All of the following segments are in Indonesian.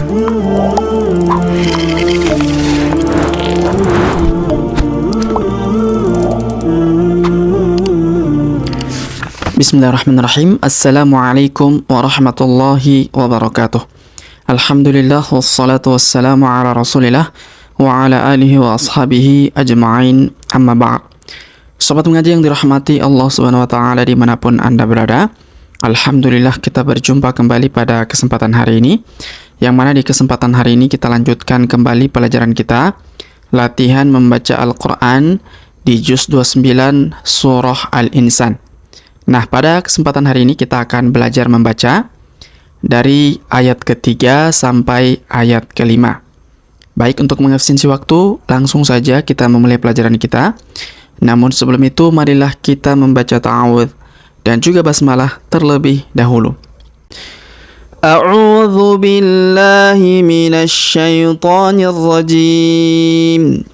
Bismillahirrahmanirrahim. Assalamualaikum warahmatullahi wabarakatuh. Alhamdulillah wassalatu wassalamu ala rasulillah wa ala alihi wa ashabihi ajma'in, amma ba'd. Sobat mengaji yang dirahmati Allah subhanahu wa ta'ala dimanapun Anda berada, Alhamdulillah kita berjumpa kembali pada kesempatan hari ini, yang mana di kesempatan hari ini kita lanjutkan kembali pelajaran kita latihan membaca Al-Quran di juz 29 surah Al-Insan. Nah, pada kesempatan hari ini kita akan belajar membaca dari ayat ketiga sampai ayat kelima. Baik, untuk mengefisiensi waktu, langsung saja kita memulai pelajaran kita. Namun sebelum itu, marilah kita membaca ta'awudz dan juga basmalah terlebih dahulu. A'udzu billahi minasy syaithanir rajim.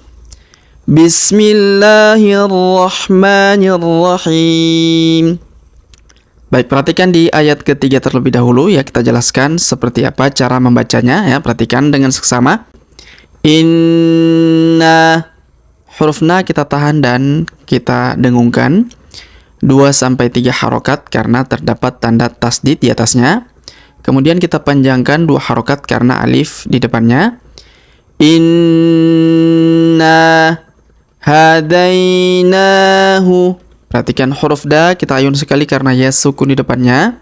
Bismillahirrahmanirrahim. Baik, perhatikan di ayat ketiga terlebih dahulu ya, kita jelaskan seperti apa cara membacanya ya. Perhatikan dengan seksama. Inna, huruf na kita tahan dan kita dengungkan 2-3 harokat karena terdapat tanda tasdid di atasnya. Kemudian kita panjangkan 2 harokat karena alif di depannya. Inna hadainahu. Perhatikan huruf da kita ayun sekali karena ya sukun di depannya.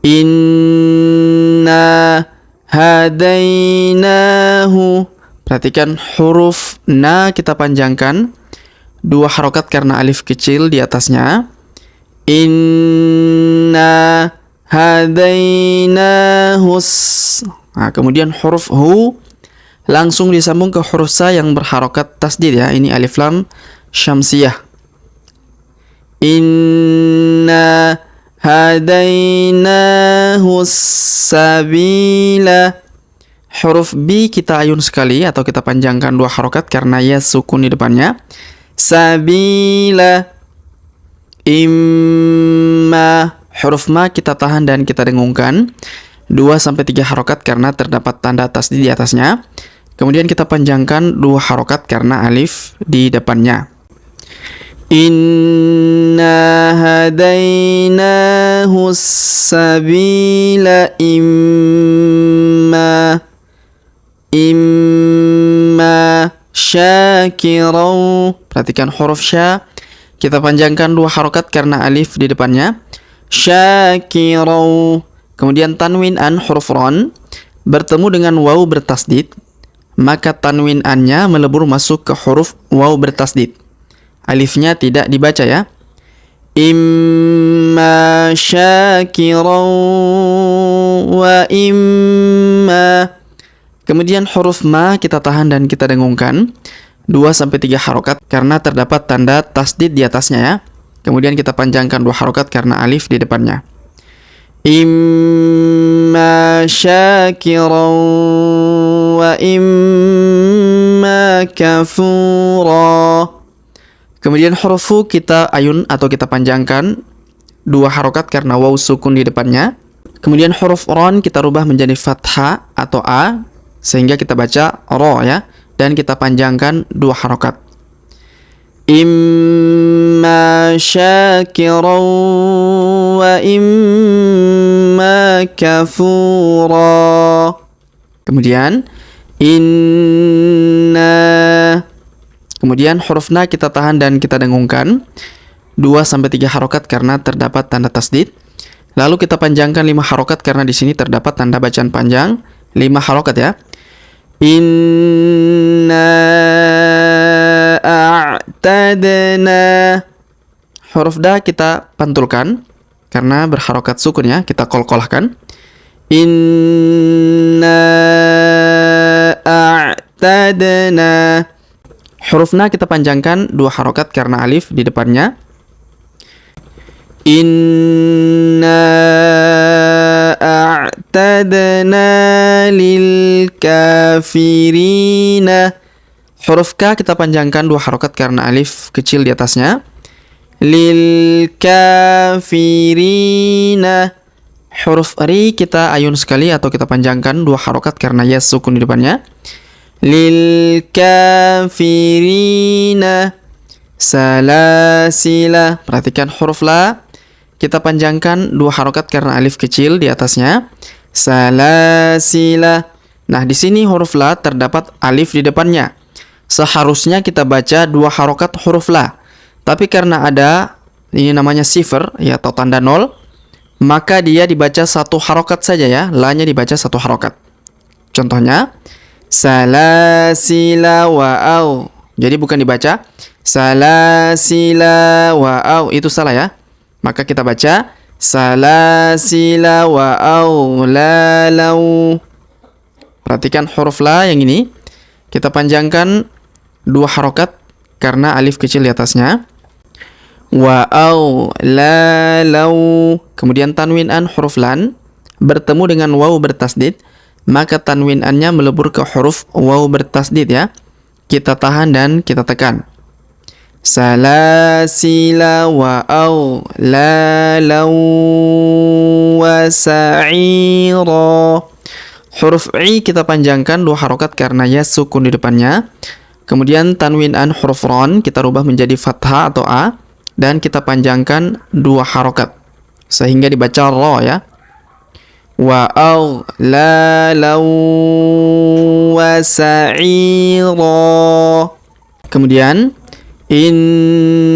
Inna hadainahu. Perhatikan huruf na kita panjangkan 2 harokat karena alif kecil di atasnya. Inna hadainahus. Nah, kemudian huruf hu langsung disambung ke huruf sa yang berharokat tasdid ya. Ini alif lam syamsiyah. Inna hadainahu sabila. Huruf B kita ayun sekali atau kita panjangkan 2 harokat karena ya sukun di depannya. Sabila. Imma. Huruf ma kita tahan dan kita dengungkan 2-3 harokat karena terdapat tanda tasdid di atasnya. Kemudian kita panjangkan 2 harokat karena alif di depannya. Inna hadainahu sabila imma syakirau. Perhatikan huruf sya kita panjangkan 2 harokat karena alif di depannya. Syakirau. Kemudian tanwin an huruf ron bertemu dengan waw bertasdid, maka tanwin an-nya melebur masuk ke huruf waw bertasdid. Alifnya tidak dibaca ya. Imma syakirau wa imma. Kemudian huruf ma kita tahan dan kita dengungkan 2-3 harokat karena terdapat tanda tasdid di atasnya ya. Kemudian kita panjangkan 2 harokat karena alif di depannya. Imma syakirau wa imma kafura. Kemudian huruf fu kita ayun atau kita panjangkan 2 harokat karena waw sukun di depannya. Kemudian huruf ron kita rubah menjadi fathah atau a sehingga kita baca ro ya, dan kita panjangkan 2 harokat. Imma syakirau wa imma kafura. Kemudian kemudian huruf na kita tahan dan kita dengungkan 2-3 harokat karena terdapat tanda tasdid. Lalu kita panjangkan 5 harokat karena di sini terdapat tanda bacaan panjang 5 harokat ya. Inna a'tadna. Huruf da kita pantulkan karena berharokat sukun ya, kita kolkolahkan. Inna a'tadna. Huruf na kita panjangkan 2 harokat karena alif di depannya. Inna a'tadna lil kafirina. Huruf K kita panjangkan 2 harokat karena alif kecil di atasnya. Lil kafirina. Huruf ri kita ayun sekali atau kita panjangkan 2 harokat karena ya sukun di depannya. Lil kafirina salasila. Perhatikan huruf la kita panjangkan 2 harokat karena alif kecil di atasnya. Salasila. Nah, di sini huruf la terdapat alif di depannya. Seharusnya kita baca 2 harokat huruf la. Tapi karena ada ini namanya sifar ya atau tanda nol, maka dia dibaca 1 harokat saja ya. La-nya dibaca 1 harokat. Contohnya salasila wa'au. Jadi bukan dibaca salasila wa'au, itu salah ya. Maka kita baca salasila wa'au lalau. Perhatikan huruf la yang ini kita panjangkan 2 harokat karena alif kecil di atasnya. Wa'au lalau. Kemudian tanwin an huruf lan bertemu dengan waw bertasdid, maka tanwin an-nya melebur ke huruf waw bertasdid ya. Kita tahan dan kita tekan. Salasila wa'au lalau wa sa'ira. Huruf i kita panjangkan 2 harokat karena ya sukun di depannya. Kemudian tanwin an huruf ron kita rubah menjadi fathah atau a dan kita panjangkan 2 harokat sehingga dibaca ro ya. Wa'au lalau wa sa'ira. Kemudian innal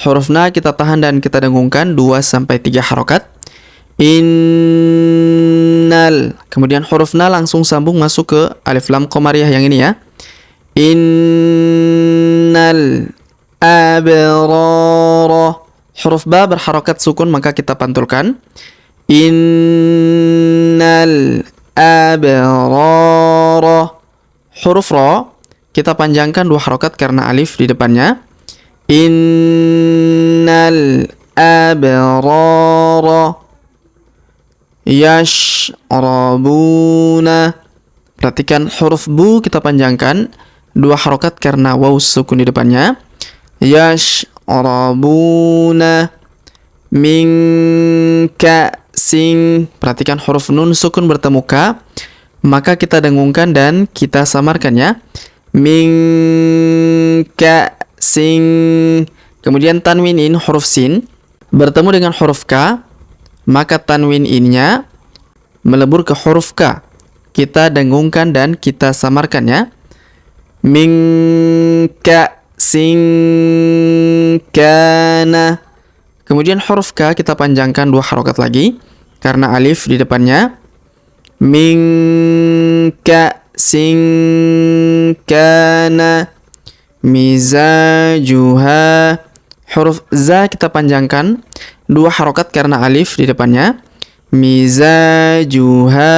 huruf na kita tahan dan kita dengungkan 2-3 harokat. Innal. Kemudian huruf na langsung sambung masuk ke alif lam qamariyah yang ini ya. Innal abrara. Huruf ba berharokat sukun maka kita pantulkan. Innal abrara. Huruf ro kita panjangkan 2 harokat karena alif di depannya. Innal abrara yashrabuna. Perhatikan huruf bu kita panjangkan 2 harokat karena waw sukun di depannya. Yashrabuna min ka'sin. Perhatikan huruf nun sukun bertemu ka, maka kita dengungkan dan kita samarkan ya. Min ka'sin. Kemudian tanwin in huruf sin bertemu dengan huruf ka, maka tanwin in-nya melebur ke huruf ka. Kita dengungkan dan kita samarkan ya. Min ka'sin kana. Kemudian huruf ka kita panjangkan 2 harokat lagi karena alif di depannya. Min ka'sin kana mizajuha. Huruf za kita panjangkan 2 harokat karena alif di depannya. Mizajuha.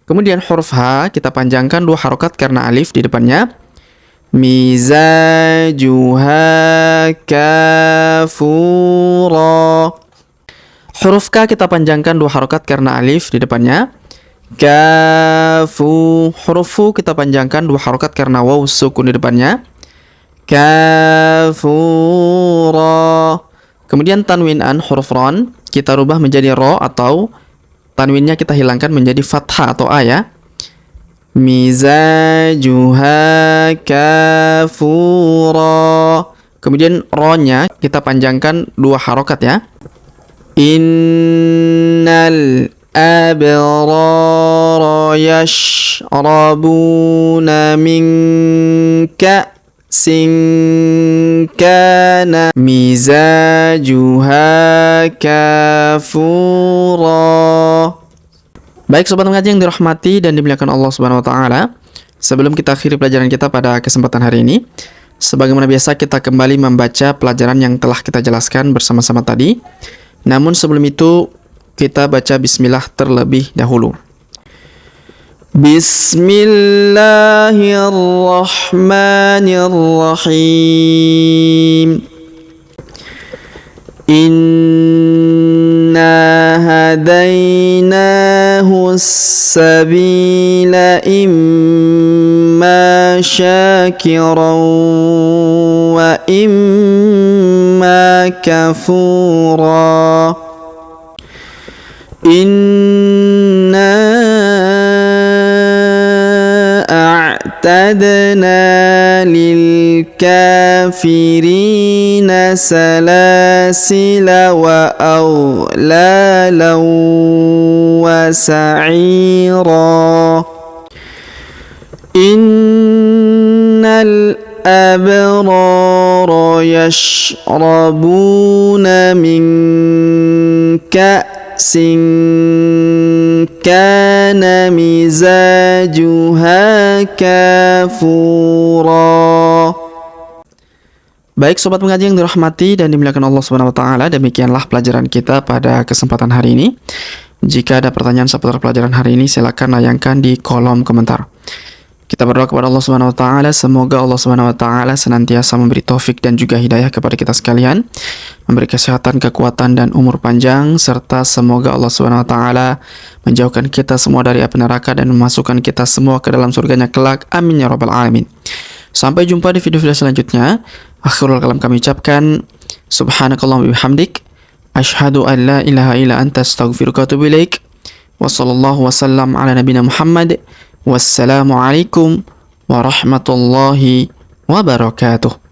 Kemudian huruf ha kita panjangkan 2 harokat karena alif di depannya. Mizajuha kafura. Huruf ka kita panjangkan 2 harokat karena alif di depannya. Kafu. Huruf fu kita panjangkan 2 harokat karena waw sukun di depannya. Kafura. Kemudian tanwin an huruf ron kita rubah menjadi ro atau tanwinnya kita hilangkan menjadi fathah atau a ya. Mizajuha kafura. Kemudian ro-nya kita panjangkan 2 harokat ya. Innal abrara yashrabuna min ka'sin kana mizajuha kafura. Baik sobat mengaji yang dirahmati dan dimuliakan Allah Subhanahu wa taala, sebelum kita akhiri pelajaran kita pada kesempatan hari ini, sebagaimana biasa kita kembali membaca pelajaran yang telah kita jelaskan bersama-sama tadi. Namun sebelum itu kita baca bismillah terlebih dahulu. Bismillahirrahmanirrahim. Inna hadainahu as-sabila imma syakiran wa imma kafura. Inna a'tadna lil kafirina salasila wa aghlalan wa sa'ira. Innal abrara yashrabuna min ka'sin kana mizajuha kafura. Baik sobat mengaji yang dirahmati dan dimuliakan Allah Subhanahu wa taala, demikianlah pelajaran kita pada kesempatan hari ini. Jika ada pertanyaan seputar pelajaran hari ini, silakan layangkan di kolom komentar. Kita berdoa kepada Allah Subhanahu wa taala, semoga Allah Subhanahu wa taala senantiasa memberi taufik dan juga hidayah kepada kita sekalian, memberi kesehatan, kekuatan dan umur panjang, serta semoga Allah Subhanahu wa taala menjauhkan kita semua dari api neraka dan memasukkan kita semua ke dalam surganya kelak. Amin ya rabbal alamin. Sampai jumpa di video-video selanjutnya. Akhirul kalam kami ucapkan subhanakallahumma bihamdik asyhadu an la ilaha illa anta astaghfiruka wa atubu ilaik. Wa sallallahu wasallam ala nabiyina Muhammad. Wassalamualaikum warahmatullahi wabarakatuh.